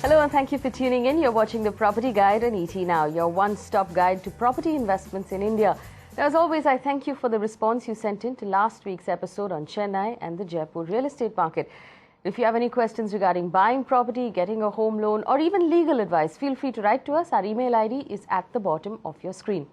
Hello and thank you for tuning in. You're watching the Property Guide on ET Now, your one-stop guide to property investments in India. Now, as always, I thank you for the response you sent in to last week's episode on Chennai and the Jaipur real estate market. If you have any questions regarding buying property, getting a home loan or even legal advice, feel free to write to us. Our email ID is at the bottom of your screen.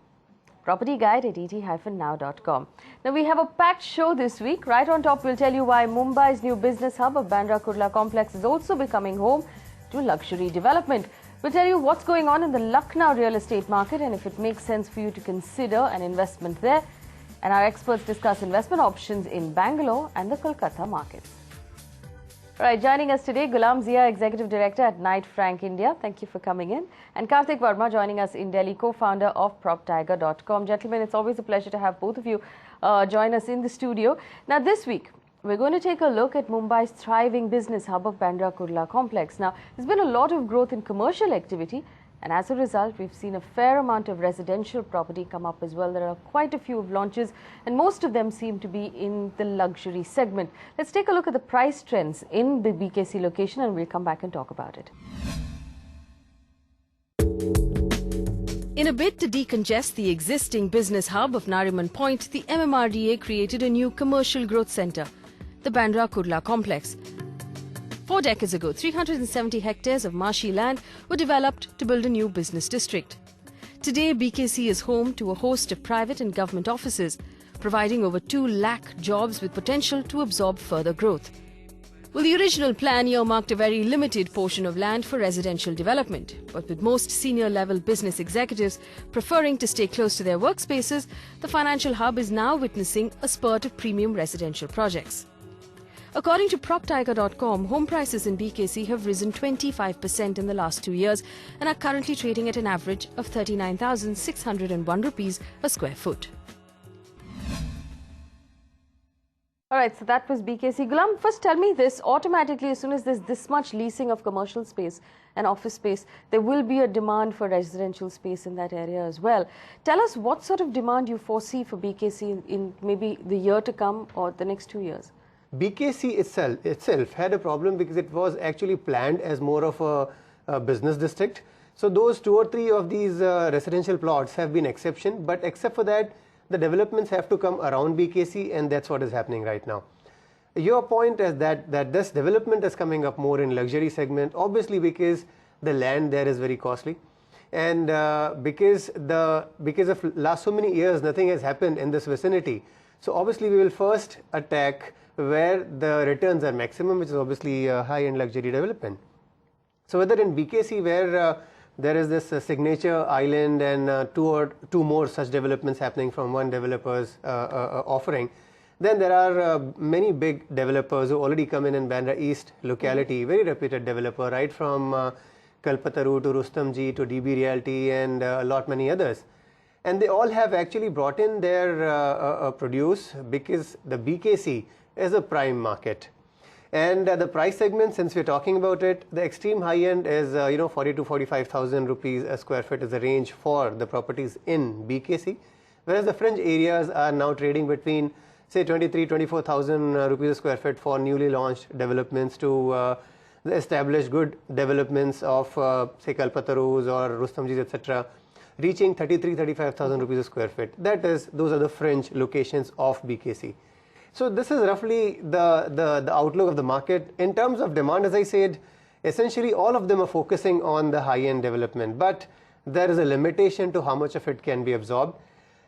propertyguide@et-now.com. Now we have a packed show this week. Right on top, we'll tell you why Mumbai's new business hub of Bandra Kurla Complex is also becoming home to luxury development. We'll tell you what's going on in the Lucknow real estate market and if it makes sense for you to consider an investment there. And our experts discuss investment options in Bangalore and the Kolkata markets. All right, joining us today, Ghulam Zia, Executive Director at Knight Frank India. Thank you for coming in. And Karthik Verma joining us in Delhi, co-founder of PropTiger.com. Gentlemen, it's always a pleasure to have both of you join us in the studio. Now, this week, we're going to take a look at Mumbai's thriving business hub of Bandra Kurla Complex. Now, there's been a lot of growth in commercial activity, and as a result, we've seen a fair amount of residential property come up as well. There are quite a few launches, and most of them seem to be in the luxury segment. Let's take a look at the price trends in the BKC location, and we'll come back and talk about it. In a bid to decongest the existing business hub of Nariman Point, the MMRDA created a new commercial growth centre, the Bandra Kurla Complex. 4 decades ago, 370 hectares of marshy land were developed to build a new business district. Today, BKC is home to a host of private and government offices, providing over 2 lakh jobs with potential to absorb further growth. Well, the original plan earmarked a very limited portion of land for residential development, but with most senior-level business executives preferring to stay close to their workspaces, the financial hub is now witnessing a spurt of premium residential projects. According to PropTiger.com, home prices in BKC have risen 25% in the last 2 years and are currently trading at an average of 39,601 rupees a square foot. All right, so that was BKC. Ghulam, first tell me this, automatically as soon as there's this much leasing of commercial space and office space, there will be a demand for residential space in that area as well. Tell us what sort of demand you foresee for BKC in maybe the year to come or the next 2 years. BKC itself had a problem because it was actually planned as more of a business district. So those 2 or 3 of these residential plots have been exception, but except for that, the developments have to come around BKC, and that's what is happening right now. Your point is that this development is coming up more in luxury segment, obviously because the land there is very costly, and because of last so many years nothing has happened in this vicinity. So obviously we will first attack where the returns are maximum, which is obviously high-end luxury development. So whether in BKC where there is this signature island and 2 more such developments happening from one developer's offering, then there are many big developers who already come in Bandra East locality, very reputed developer, right from Kalpataru to Rustamji to DB Realty and a lot many others. And they all have actually brought in their produce because the BKC is a prime market. And the price segment, since we're talking about it, the extreme high end is 40 to 45,000 rupees a square foot is the range for the properties in BKC, whereas the fringe areas are now trading between say 24,000 rupees a square foot for newly launched developments to the established good developments of say Kalpatarus or Rustamjis, etc., reaching 35,000 rupees a square foot. Those are the fringe locations of BKC. So this is roughly the outlook of the market. In terms of demand, as I said, essentially all of them are focusing on the high-end development, but there is a limitation to how much of it can be absorbed.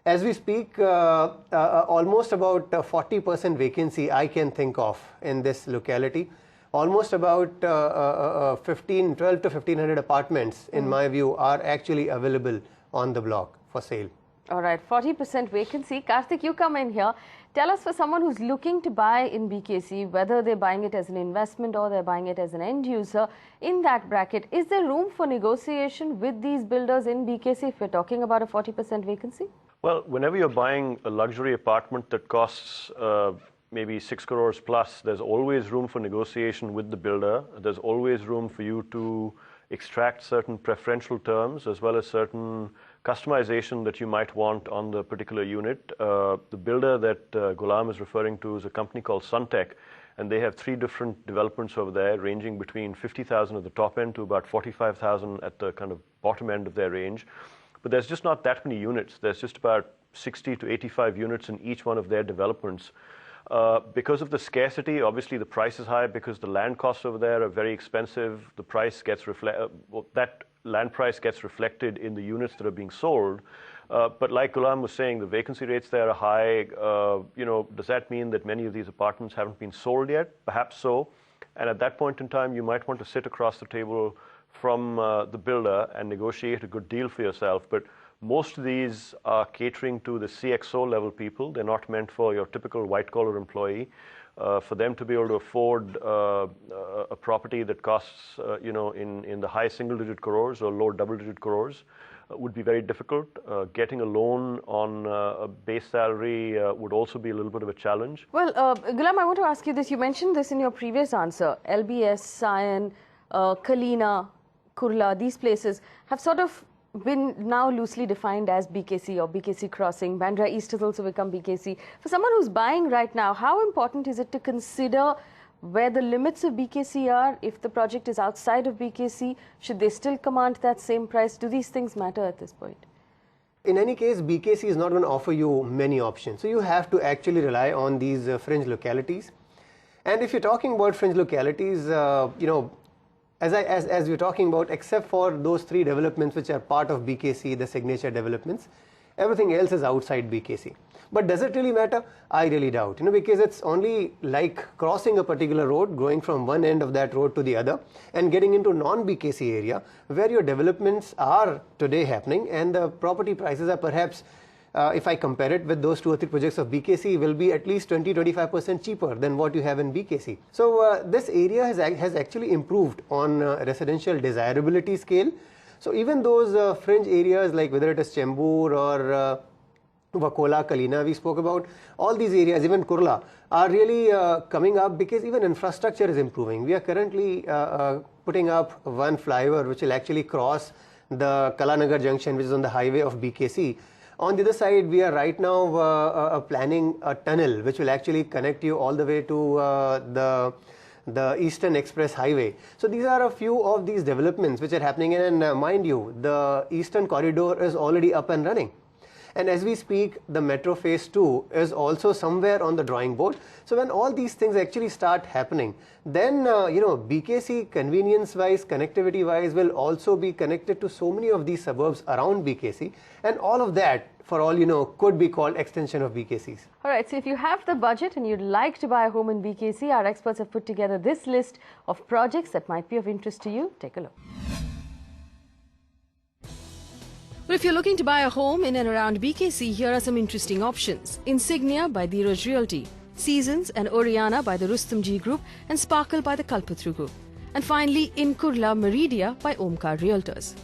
As we speak, almost about 40% vacancy I can think of in this locality. Almost about 12 to 1500 apartments, in my view, are actually available on the block for sale. All right, 40% vacancy. Karthik, you come in here. Tell us, for someone who's looking to buy in BKC, whether they're buying it as an investment or they're buying it as an end user, in that bracket, is there room for negotiation with these builders in BKC if we're talking about a 40% vacancy? Well, whenever you're buying a luxury apartment that costs maybe 6 crores plus, there's always room for negotiation with the builder. There's always room for you to extract certain preferential terms as well as certain customization that you might want on the particular unit. The builder that Ghulam is referring to is a company called Suntech, and they have 3 different developments over there, ranging between 50,000 at the top end to about 45,000 at the kind of bottom end of their range. But there's just not that many units. There's just about 60 to 85 units in each one of their developments. Because of the scarcity, obviously the price is high because the land costs over there are very expensive. The price gets that land price gets reflected in the units that are being sold. But like Ghulam was saying, the vacancy rates there are high. Does that mean that many of these apartments haven't been sold yet? Perhaps so. And at that point in time, you might want to sit across the table from the builder and negotiate a good deal for yourself. But most of these are catering to the CXO level people. They're not meant for your typical white-collar employee. For them to be able to afford a property that costs, in the high single-digit crores or low double-digit crores would be very difficult. Getting a loan on a base salary would also be a little bit of a challenge. Well, Ghulam, I want to ask you this. You mentioned this in your previous answer. LBS, Sion, Kalina, Kurla, these places have sort of been now loosely defined as BKC or BKC crossing. Bandra East has also become BKC. For someone who's buying right now, how important is it to consider where the limits of BKC are? If the project is outside of BKC, should they still command that same price? Do these things matter at this point? In any case, BKC is not going to offer you many options. So you have to actually rely on these fringe localities. And if you're talking about fringe localities, as we're talking about, except for those 3 developments which are part of BKC, the signature developments, everything else is outside BKC. But does it really matter? I really doubt, because it's only like crossing a particular road, going from one end of that road to the other, and getting into non-BKC area where your developments are today happening, and the property prices are perhaps, if I compare it with those 2 or 3 projects of BKC, will be at least 20-25% cheaper than what you have in BKC. So this area has actually improved on residential desirability scale. So even those fringe areas, like whether it is Chembur or Wakola, Kalina we spoke about, all these areas, even Kurla, are really coming up because even infrastructure is improving. We are currently putting up one flyover which will actually cross the Kalanagar junction, which is on the highway of BKC. On the other side, we are right now planning a tunnel which will actually connect you all the way to the Eastern Express Highway. So these are a few of these developments which are happening, and mind you, the Eastern Corridor is already up and running. And as we speak, the Metro Phase 2 is also somewhere on the drawing board. So when all these things actually start happening, then BKC convenience-wise, connectivity-wise will also be connected to so many of these suburbs around BKC, and all of that, for all you know, could be called extension of BKCs. All right, so if you have the budget and you'd like to buy a home in BKC, our experts have put together this list of projects that might be of interest to you. Take a look. Well, if you're looking to buy a home in and around BKC, here are some interesting options. Insignia by Dheeraj Realty, Seasons and Oriana by the Rustomjee Group, and Sparkle by the Kalpatru Group. And finally, in Kurla, Meridia by Omkar Realtors.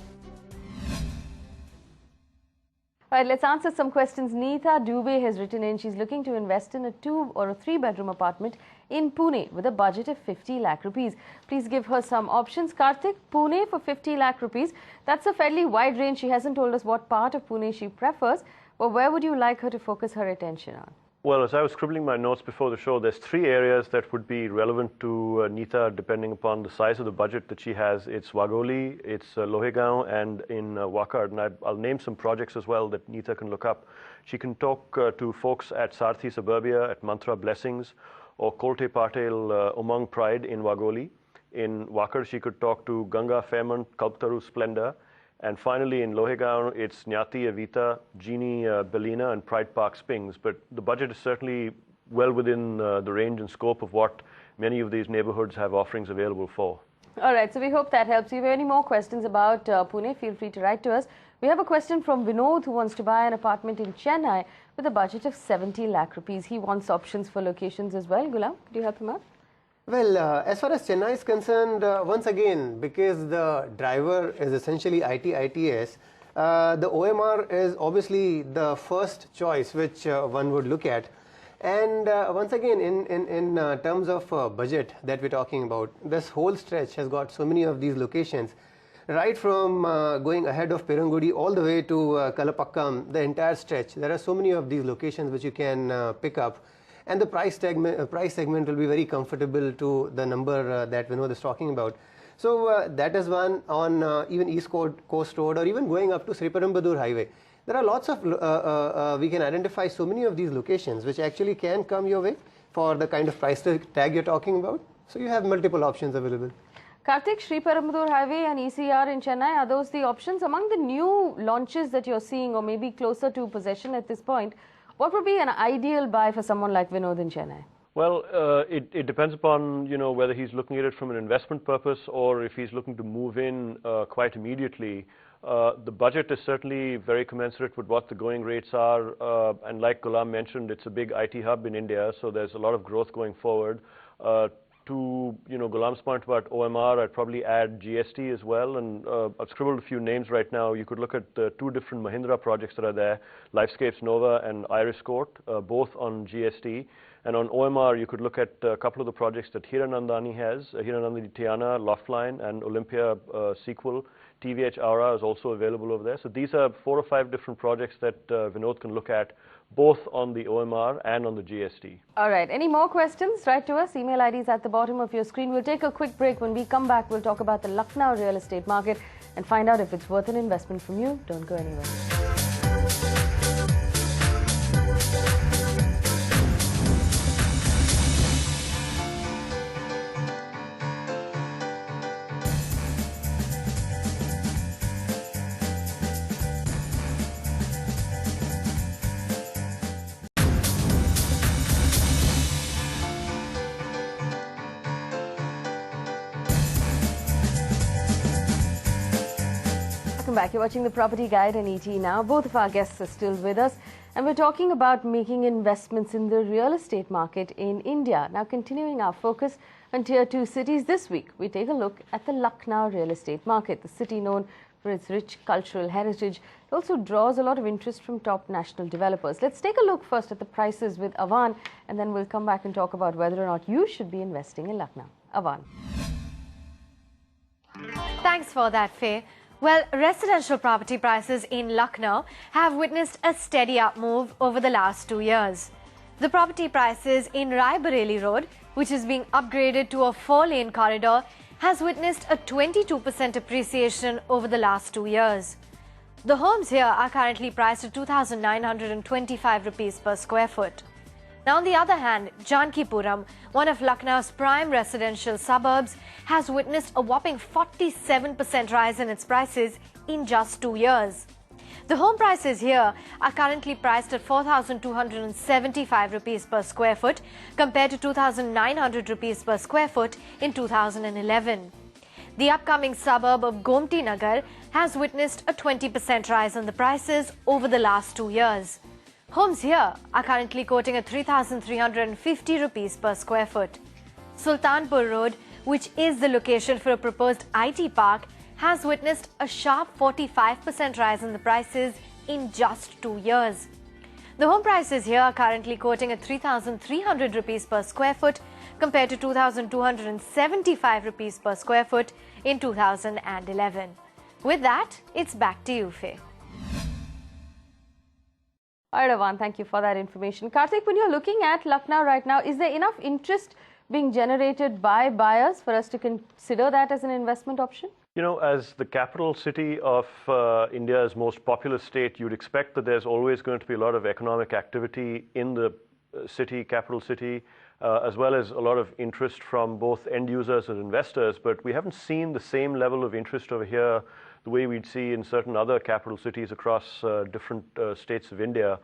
All right, let's answer some questions. Neeta Dubey has written in. She's looking to invest in a 2 or a 3 bedroom apartment in Pune with a budget of 50 lakh rupees. Please give her some options. Karthik, Pune for 50 lakh rupees. That's a fairly wide range. She hasn't told us what part of Pune she prefers. But where would you like her to focus her attention on? Well, as I was scribbling my notes before the show, there's 3 areas that would be relevant to Neeta depending upon the size of the budget that she has. It's Wagholi, it's Lohegaon, and in Wakad. And I'll name some projects as well that Neeta can look up. She can talk to folks at Sarthi Suburbia, at Mantra Blessings, or Kolte Patel Umang Pride in Wagholi. In Wakad, she could talk to Ganga Fairmont, Kalpataru Splendor. And finally, in Lohegaon, it's Nyati Avita, Genie Belina, and Pride Park Springs. But the budget is certainly well within the range and scope of what many of these neighborhoods have offerings available for. All right, so we hope that helps. If you have any more questions about Pune, feel free to write to us. We have a question from Vinod, who wants to buy an apartment in Chennai with a budget of 70 lakh rupees. He wants options for locations as well. Ghulam, could you help him out? Well, as far as Chennai is concerned, once again, because the driver is essentially ITS, the OMR is obviously the first choice which one would look at. And once again, in terms of budget that we're talking about, this whole stretch has got so many of these locations, right from going ahead of Perungudi all the way to Kalapakkam, the entire stretch. There are so many of these locations which you can pick up. and the price segment will be very comfortable to the number that Vinod is talking about. So that is one on even East Coast Road, or even going up to Sriperumbudur Highway. There are lots of, we can identify so many of these locations which actually can come your way for the kind of price tag you're talking about. So you have multiple options available. Karthik, Sriperumbudur Highway and ECR in Chennai, are those the options? Among the new launches that you're seeing, or maybe closer to possession at this point, what would be an ideal buy for someone like Vinod in Chennai? Well, it depends upon, whether he's looking at it from an investment purpose or if he's looking to move in quite immediately. The budget is certainly very commensurate with what the going rates are, and like Ghulam mentioned, it's a big IT hub in India, so there's a lot of growth going forward. To Ghulam's point about OMR, I'd probably add GST as well, and I've scribbled a few names right now. You could look at two different Mahindra projects that are there, Lifescapes Nova and Iris Court, both on GST. And on OMR, you could look at a couple of the projects that Hiranandani has, Hiranandani Tiana, Loftline, and Olympia Sequel. TVH Aura is also available over there. So these are 4 or 5 different projects that Vinod can look at, both on the OMR and on the GST. All right. Any more questions? Write to us. Email ID is at the bottom of your screen. We'll take a quick break. When we come back, we'll talk about the Lucknow real estate market and find out if it's worth an investment from you. Don't go anywhere. Welcome back. You're watching the Property Guide and ET now. Both of our guests are still with us, and we're talking about making investments in the real estate market in India. Now, continuing our focus on Tier 2 cities this week, we take a look at the Lucknow real estate market. The city, known for its rich cultural heritage, it also draws a lot of interest from top national developers. Let's take a look first at the prices with Avan, and then we'll come back and talk about whether or not you should be investing in Lucknow. Avan. Thanks for that, Faye. Well, residential property prices in Lucknow have witnessed a steady up move over the last 2 years. The property prices in Rai Bareli Road, which is being upgraded to a 4-lane corridor, has witnessed a 22% appreciation over the last 2 years. The homes here are currently priced at 2,925 rupees per square foot. Now, on the other hand, Jankipuram, one of Lucknow's prime residential suburbs, has witnessed a whopping 47% rise in its prices in just 2 years. The home prices here are currently priced at 4,275 rupees per square foot compared to 2,900 rupees per square foot in 2011. The upcoming suburb of Gomti Nagar has witnessed a 20% rise in the prices over the last 2 years. Homes here are currently quoting at 3,350 rupees per square foot. Sultanpur Road, which is the location for a proposed IT park, has witnessed a sharp 45% rise in the prices in just 2 years. The home prices here are currently quoting at 3,300 rupees per square foot compared to 2,275 rupees per square foot in 2011. With that, it's back to you, Faye. All right, Avan, thank you for that information. Karthik, when you're looking at Lucknow right now, is there enough interest being generated by buyers for us to consider that as an investment option? As the capital city of India's most populous state, you'd expect that there's always going to be a lot of economic activity in the capital city, as well as a lot of interest from both end users and investors. But we haven't seen the same level of interest over here the way we'd see in certain other capital cities across different states of India.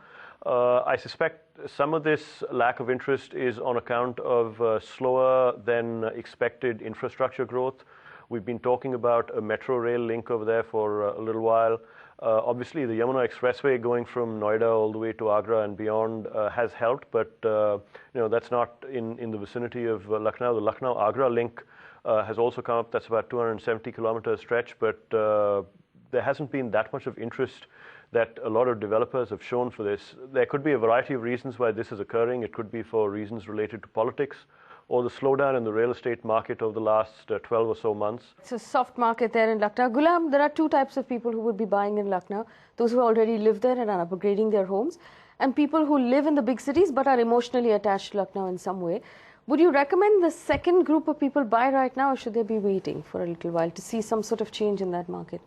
I suspect some of this lack of interest is on account of slower than expected infrastructure growth. We've been talking about a metro rail link over there for a little while. Obviously, the Yamuna Expressway going from Noida all the way to Agra and beyond has helped, but that's not in the vicinity of Lucknow. The Lucknow-Agra link has also come up. That's about 270 kilometer stretch, but there hasn't been that much of interest that a lot of developers have shown for this. There could be a variety of reasons why this is occurring. It could be for reasons related to politics or the slowdown in the real estate market over the last 12 or so months. It's a soft market there in Lucknow. Ghulam, there are 2 types of people who would be buying in Lucknow. Those who already live there and are upgrading their homes, and people who live in the big cities but are emotionally attached to Lucknow in some way. Would you recommend the second group of people buy right now, or should they be waiting for a little while to see some sort of change in that market?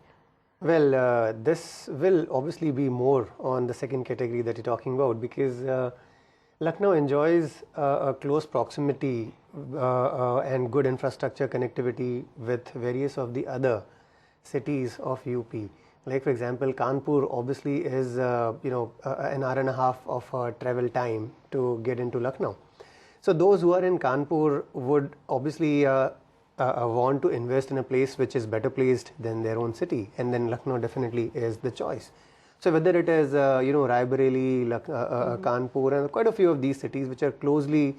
Well, this will obviously be more on the second category that you're talking about, because Lucknow enjoys a close proximity and good infrastructure connectivity with various of the other cities of UP. Like for example, Kanpur obviously is an hour and a half of travel time to get into Lucknow. So those who are in Kanpur would obviously want to invest in a place which is better placed than their own city, and then Lucknow definitely is the choice. So whether it is Raebareli, Kanpur, and quite a few of these cities which are closely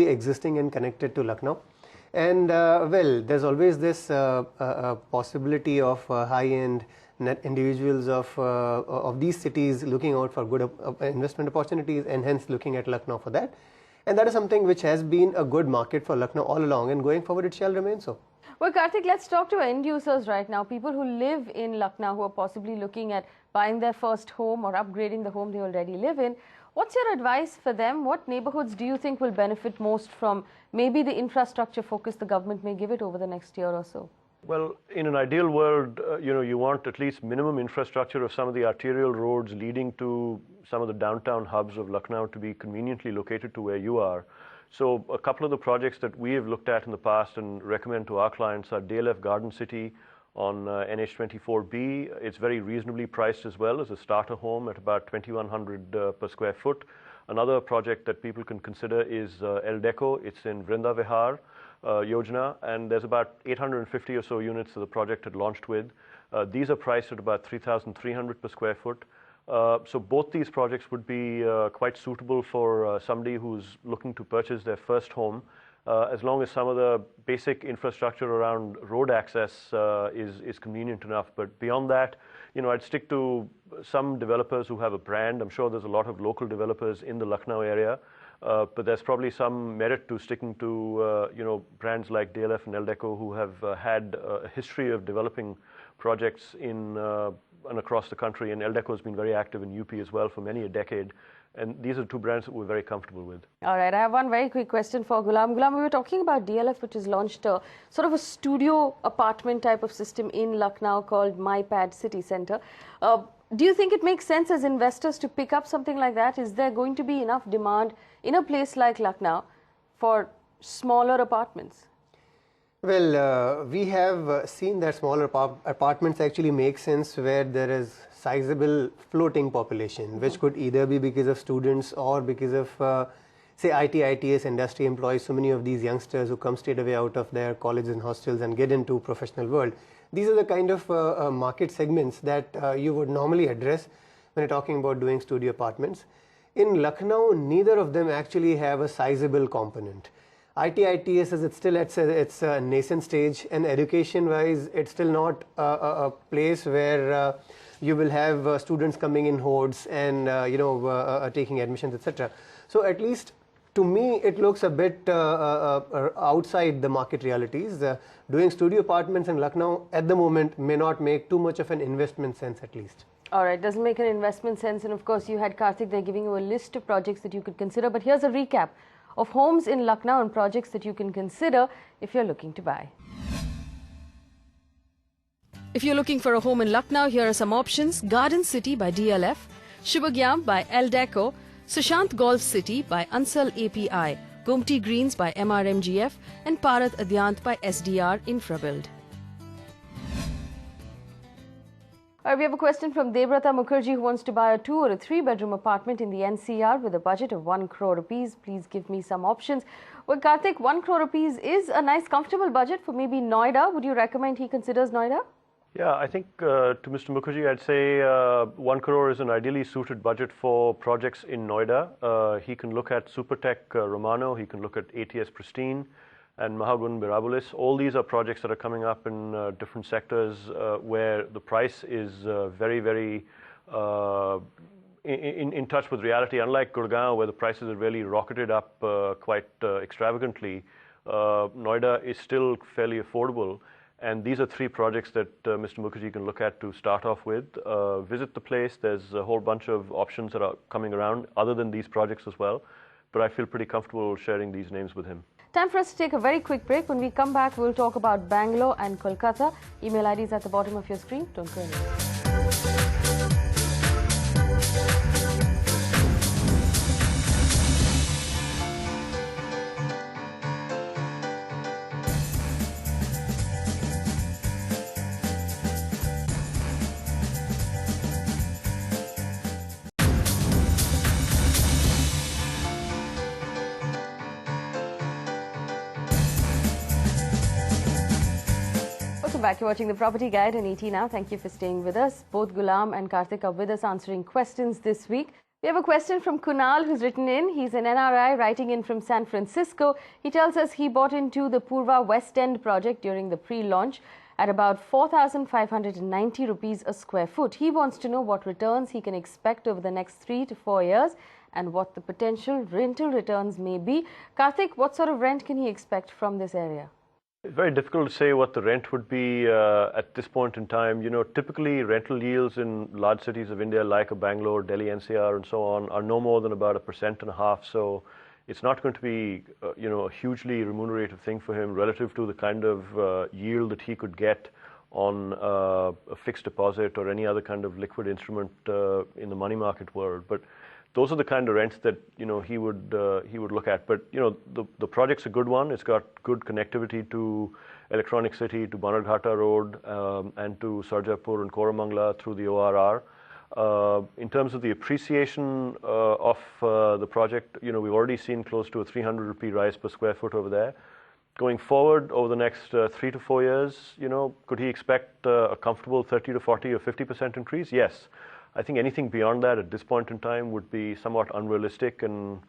existing and connected to Lucknow. And well, there's always this possibility of high-end individuals of these cities looking out for good investment opportunities, and hence looking at Lucknow for that. And that is something which has been a good market for Lucknow all along, and going forward it shall remain so. Well, Karthik, let's talk to end users right now, people who live in Lucknow who are possibly looking at buying their first home or upgrading the home they already live in. What's your advice for them? What neighborhoods do you think will benefit most from maybe the infrastructure focus the government may give it over the next year or so? Well, in an ideal world, you want at least minimum infrastructure of some of the arterial roads leading to some of the downtown hubs of Lucknow to be conveniently located to where you are. So a couple of the projects that we have looked at in the past and recommend to our clients are DLF Garden City on NH24B. It's very reasonably priced as well as a starter home at about 2,100 per square foot. Another project that people can consider is El Deco. It's in Vrinda Vihar Yojana, and there's about 850 or so units that the project had launched with. These are priced at about 3,300 per square foot. So both these projects would be quite suitable for somebody who's looking to purchase their first home, as long as some of the basic infrastructure around road access is convenient enough. But beyond that, I'd stick to some developers who have a brand. I'm sure there's a lot of local developers in the Lucknow area, but there's probably some merit to sticking to brands like DLF and El Deco, who have had a history of developing projects in and across the country, and El Deco has been very active in UP as well for many a decade. And these are two brands that we're very comfortable with. All right, I have one very quick question for Ghulam. Ghulam, we were talking about DLF, which has launched a sort of a studio apartment type of system in Lucknow called MyPad City Centre. Do you think it makes sense as investors to pick up something like that? Is there going to be enough demand in a place like Lucknow for smaller apartments? Well, we have seen that smaller apartments actually make sense where there is sizable floating population, which could either be because of students or because of, say, IT, ITS industry employees. So many of these youngsters who come straight away out of their colleges and hostels and get into professional world. These are the kind of market segments that you would normally address when you're talking about doing studio apartments. In Lucknow, neither of them actually have a sizable component. IT, ITS is still at its nascent stage, and education-wise, it's still not a place where you will have students coming in hordes and taking admissions, etc. So at least to me, it looks a bit outside the market realities. Doing studio apartments in Lucknow at the moment may not make too much of an investment sense, at least. All right, doesn't make an investment sense. And of course, you had Karthik there giving you a list of projects that you could consider. But here's a recap of homes in Lucknow and projects that you can consider if you're looking to buy. If you're looking for a home in Lucknow, here are some options. Garden City by DLF, Shivagyam by El Deco, Sushant Golf City by Ansal API, Gomti Greens by MRMGF, and Parath Adyant by SDR Infrabuild. All right, we have a question from Debrata Mukherjee, who wants to buy a 2 or a 3 bedroom apartment in the NCR with a budget of 1 crore rupees. Please give me some options. Well, Karthik, 1 crore rupees is a nice comfortable budget for maybe Noida. Would you recommend he considers Noida? Yeah, I think to Mr. Mukherjee, I'd say 1 crore is an ideally suited budget for projects in Noida. He can look at Supertech Romano, he can look at ATS Pristine and Mahagun Mirabolis. All these are projects that are coming up in different sectors where the price is very, very in touch with reality. Unlike Gurgaon, where the prices have really rocketed up quite extravagantly, Noida is still fairly affordable. And these are 3 projects that Mr. Mukherjee can look at to start off with. Visit the place. There's a whole bunch of options that are coming around other than these projects as well. But I feel pretty comfortable sharing these names with him. Time for us to take a very quick break. When we come back, we'll talk about Bangalore and Kolkata. Email ID is at the bottom of your screen. Don't go anywhere. Back, you're watching the Property Guide on ET Now. Thank you for staying with us. Both Ghulam and Karthik are with us answering questions this week. We have a question from Kunal who's written in. He's an NRI writing in from San Francisco. He tells us he bought into the Purva West End project during the pre-launch at about 4,590 rupees a square foot. He wants to know what returns he can expect over the next 3 to 4 years and what the potential rental returns may be. Karthik, what sort of rent can he expect from this area? It's very difficult to say what the rent would be at this point in time. You know, typically rental yields in large cities of India like Bangalore, Delhi, NCR and so on are no more than about 1.5%. So it's not going to be, you know, a hugely remunerative thing for him relative to the kind of yield that he could get on a fixed deposit or any other kind of liquid instrument in the money market world. But those are the kind of rents that, you know, he would look at. But, you know, the project's a good one. It's got good connectivity to Electronic City, to Banarghata Road, and to Sarjapur and Koramangala through the ORR. In terms of the appreciation of the project, you know, we've already seen close to a 300 rupee rise per square foot over there. Going forward over the next 3 to 4 years, you know, could he expect a comfortable 30 to 40 or 50% increase? Yes. I think anything beyond that at this point in time would be somewhat unrealistic, and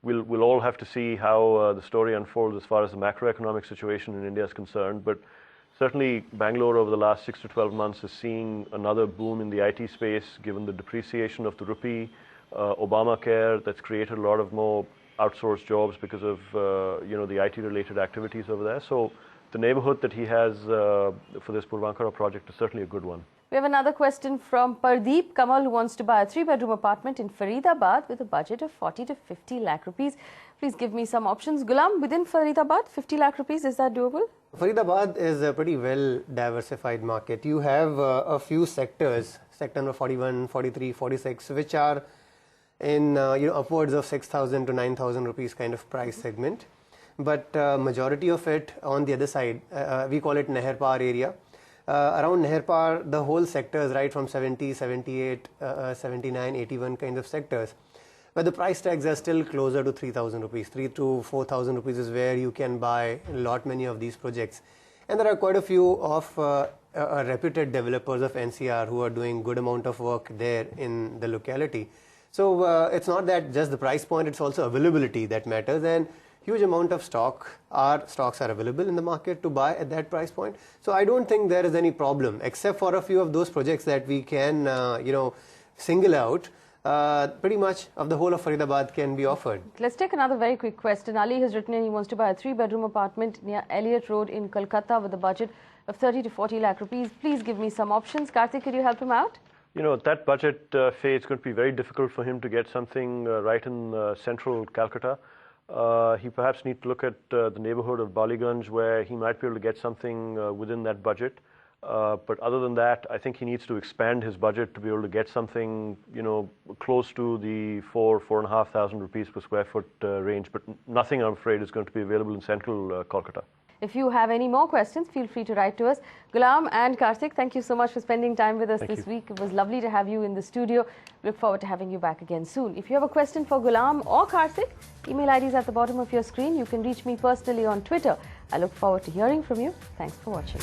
we'll all have to see how the story unfolds as far as the macroeconomic situation in India is concerned. But certainly Bangalore over the last 6 to 12 months is seeing another boom in the IT space given the depreciation of the rupee, Obamacare that's created a lot of more outsourced jobs because of you know, the IT related activities over there. So the neighborhood that he has for this Purvankara project is certainly a good one. We have another question from Pardeep Kamal, who wants to buy a 3-bedroom apartment in Faridabad with a budget of 40 to 50 lakh rupees. Please give me some options. Ghulam, within Faridabad, 50 lakh rupees, is that doable? Faridabad is a pretty well diversified market. You have a few sectors, sector number 41, 43, 46, which are in you know, upwards of 6,000 to 9,000 rupees kind of price segment. But majority of it on the other side, we call it Nehar Par area. Around Nehar Par, the whole sectors, right from 70, 78, 79, 81 kind of sectors, but the price tags are still closer to 3,000 rupees. 3 to 4,000 rupees is where you can buy many of these projects. And there are quite a few of reputed developers of NCR who are doing good amount of work there in the locality. So it's not that just the price point, it's also availability that matters, and huge amount of stocks are available in the market to buy at that price point. So I don't think there is any problem, except for a few of those projects that we can you know, single out. Pretty much of the whole of Faridabad can be offered. Let's take another very quick question. Ali has written in, he wants to buy a 3-bedroom apartment near Elliott Road in Kolkata with a budget of 30 to 40 lakh rupees. Please give me some options. Karthik, could you help him out? You know, at that budget, Faye, it's going to be very difficult for him to get something right in central Calcutta. He perhaps needs to look at the neighborhood of Baliganj, where he might be able to get something within that budget. But other than that, I think he needs to expand his budget to be able to get something, you know, close to the 4,500 rupees per square foot range. But nothing, I'm afraid, is going to be available in central Kolkata. If you have any more questions, feel free to write to us. Ghulam and Karthik, thank you so much for spending time with us this week. It was lovely to have you in the studio. Look forward to having you back again soon. If you have a question for Ghulam or Karthik, email ID is at the bottom of your screen. You can reach me personally on Twitter. I look forward to hearing from you. Thanks for watching.